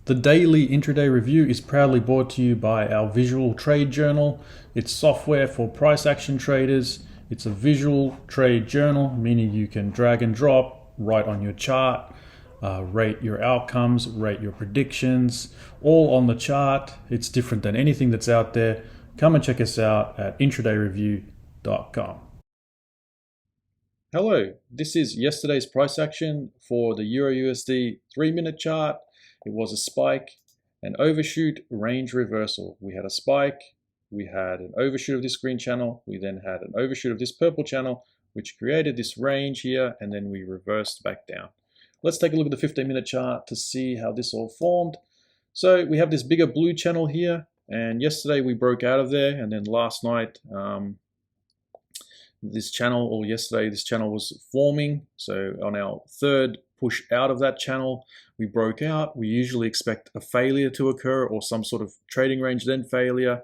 The daily intraday review is proudly brought to you by our visual trade journal. It's software for price action traders. It's a visual trade journal, meaning you can drag and drop right on your chart, rate your outcomes, rate your predictions, all on the chart. It's different than anything that's out there. Come and check us out at intradayreview.com. Hello, this is yesterday's price action for the EURUSD 3-minute chart. It was a spike, an overshoot, range reversal. We had a spike, we had an overshoot of this green channel, we then had an overshoot of this purple channel, which created this range here, and then we reversed back down. Let's take a look at the 15-minute chart to see how this all formed. So we have this bigger blue channel here, and yesterday we broke out of there, and then last night, this channel was forming. So on our third push out of that channel, we broke out. We usually expect a failure to occur or some sort of trading range then failure,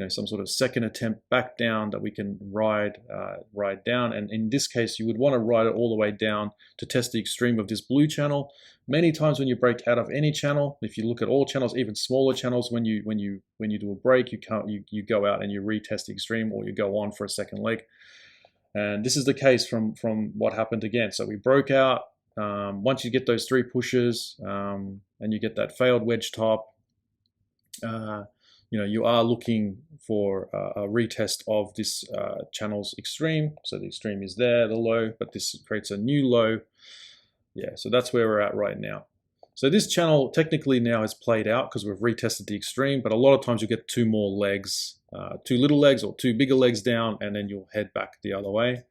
some sort of second attempt back down that we can ride down. And in this case, you would want to ride it all the way down to test the extreme of this blue channel. Many times when you break out of any channel, if you look at all channels, even smaller channels, when you do a break, you go out and you retest the extreme, or you go on for a second leg. And this is the case from what happened again. So we broke out. Once you get those three pushes and you get that failed wedge top, you are looking for a retest of this channel's extreme. So the extreme is there, the low, but this creates a new low. Yeah, so that's where we're at right now. So this channel technically now has played out because we've retested the extreme, but a lot of times you get two more legs, two little legs or two bigger legs down, and then you'll head back the other way.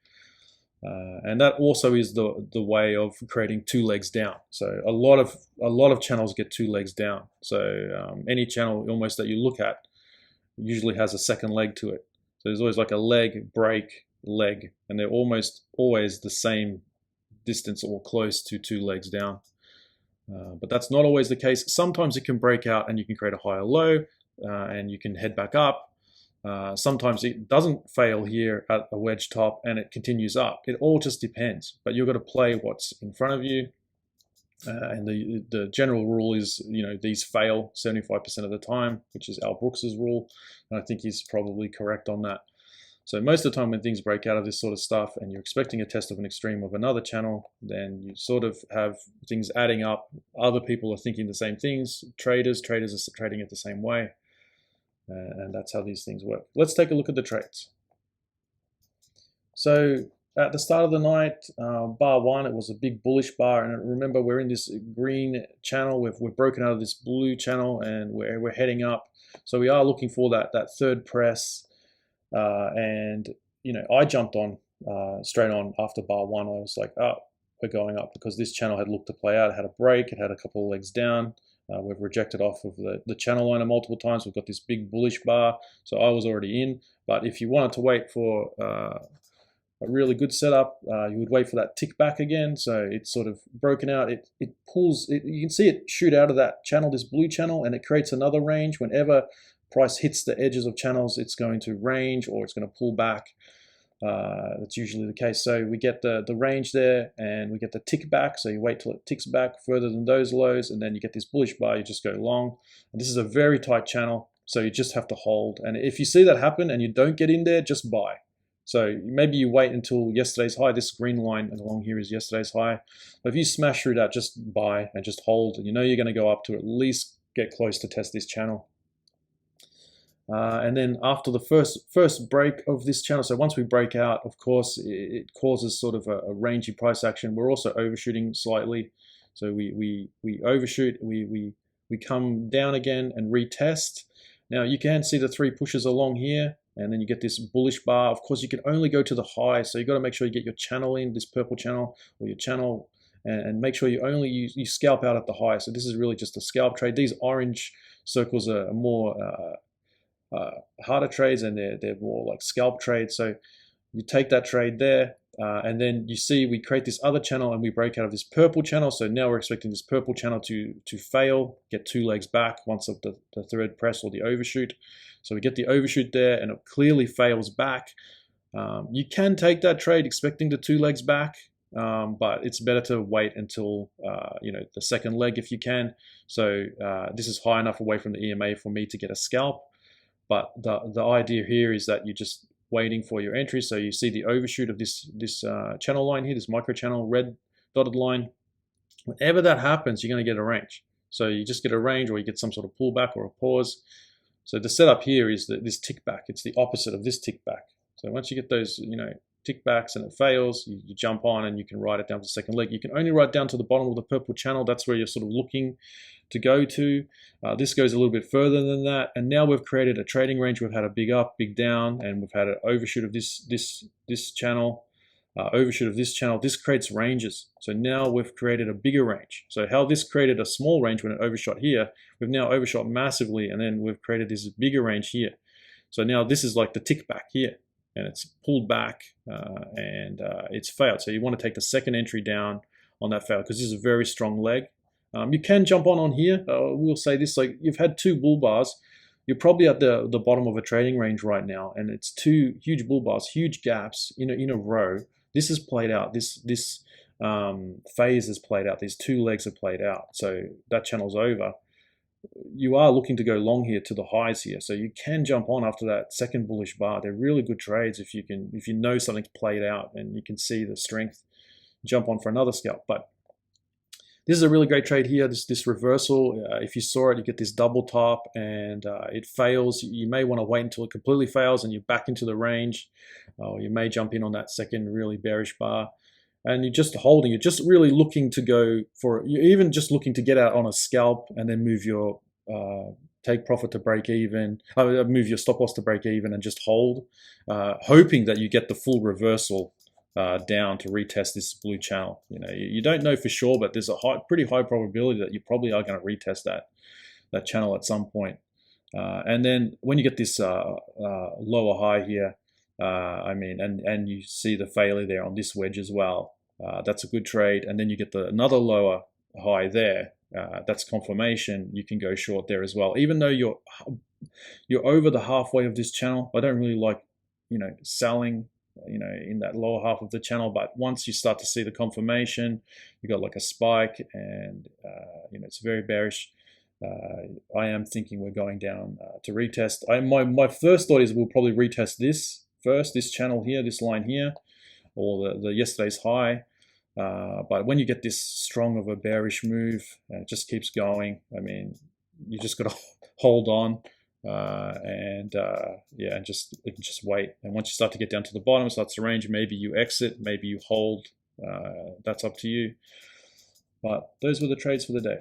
And that also is the way of creating two legs down. So a lot of channels get two legs down. So any channel almost that you look at usually has a second leg to it. So there's always like a leg, break, leg, and they're almost always the same distance or close to two legs down. But that's not always the case. Sometimes it can break out and you can create a higher low and you can head back up. Sometimes it doesn't fail here at a wedge top and it continues up. It all just depends, but you've got to play what's in front of you. And the general rule is, these fail 75% of the time, which is Al Brooks's rule. And I think he's probably correct on that. So most of the time when things break out of this sort of stuff and you're expecting a test of an extreme of another channel, then you sort of have things adding up. Other people are thinking the same things. Traders are trading it the same way. And that's how these things work. Let's take a look at the trades. So at the start of the night, bar one, it was a big bullish bar. And remember, we're in this green channel. We've broken out of this blue channel and we're heading up. So we are looking for that third press. And I jumped on straight on after bar one. I was like, oh, we're going up, because this channel had looked to play out. It had a break. It had a couple of legs down. We've rejected off of the channel liner multiple times. We've got this big bullish bar, so I was already in. But if you wanted to wait for a really good setup, you would wait for that tick back again. So it's sort of broken out. It pulls. You can see it shoot out of that channel, this blue channel, and it creates another range. Whenever price hits the edges of channels, it's going to range or it's going to pull back. That's usually the case. So we get the range there and we get the tick back. So you wait till it ticks back further than those lows, and then you get this bullish bar, you just go long. And this is a very tight channel, so you just have to hold. And if you see that happen and you don't get in there, just buy. So maybe you wait until yesterday's high. This green line along here is yesterday's high. But if you smash through that, just buy and just hold. And you're going to go up to at least get close to test this channel. And then after the first break of this channel, so once we break out, of course, it causes sort of a rangy price action. We're also overshooting slightly. So we overshoot, we come down again and retest. Now you can see the three pushes along here, and then you get this bullish bar. Of course, you can only go to the high, so you've got to make sure you get your channel in, this purple channel, or your channel, and make sure you scalp out at the high. So this is really just a scalp trade. These orange circles are more harder trades, and they're more like scalp trades. So you take that trade there, and then you see we create this other channel and we break out of this purple channel. So now we're expecting this purple channel to fail, get two legs back once of the third press or the overshoot. So we get the overshoot there and it clearly fails back. You can take that trade expecting the two legs back, but it's better to wait until the second leg if you can. So this is high enough away from the EMA for me to get a scalp, but the idea here is that you're just waiting for your entry. So you see the overshoot of this channel line here, this micro channel, red dotted line. Whenever that happens, you're going to get a range. So you just get a range, or you get some sort of pullback or a pause. So the setup here is that this tick back. It's the opposite of this tick back. So once you get those, tick backs and it fails, you jump on and you can ride it down to the second leg. You can only ride down to the bottom of the purple channel. That's where you're sort of looking to go to. This goes a little bit further than that. And now we've created a trading range. We've had a big up, big down, and we've had an overshoot of this channel. Overshoot of this channel. This creates ranges. So now we've created a bigger range. So how this created a small range when it overshot here, we've now overshot massively, and then we've created this bigger range here. So now this is like the tick back here, and it's pulled back and it's failed. So you want to take the second entry down on that fail, because this is a very strong leg. You can jump on here. We'll say this, like, you've had two bull bars. You're probably at the bottom of a trading range right now, and it's two huge bull bars, huge gaps in a row. This is played out. This phase is played out. These two legs are played out. So that channel's over. You are looking to go long here to the highs here. So you can jump on after that second bullish bar. They're really good trades if you know something's played out and you can see the strength. Jump on for another scalp. But this is a really great trade here. This reversal. If you saw it, you get this double top and it fails. You may want to wait until it completely fails and you're back into the range. Or you may jump in on that second really bearish bar. And you're just holding, you're just really looking to go for, you're even just looking to get out on a scalp and then move your take profit to break even, move your stop loss to break even and just hold, hoping that you get the full reversal down to retest this blue channel. You don't know for sure, but there's a pretty high probability that you probably are going to retest that channel at some point. And then when you get this lower high here, and you see the failure there on this wedge as well. That's a good trade. And then you get another lower high there. That's confirmation. You can go short there as well. Even though you're over the halfway of this channel, I don't really like, selling, in that lower half of the channel. But once you start to see the confirmation, you got like a spike, and it's very bearish. I am thinking we're going down to retest. My first thought is we'll probably retest this first, this channel here, this line here, or the yesterday's high. But when you get this strong of a bearish move, it just keeps going. You just got to hold on and just wait. And once you start to get down to the bottom, it starts to range. Maybe you exit, maybe you hold. That's up to you. But those were the trades for the day.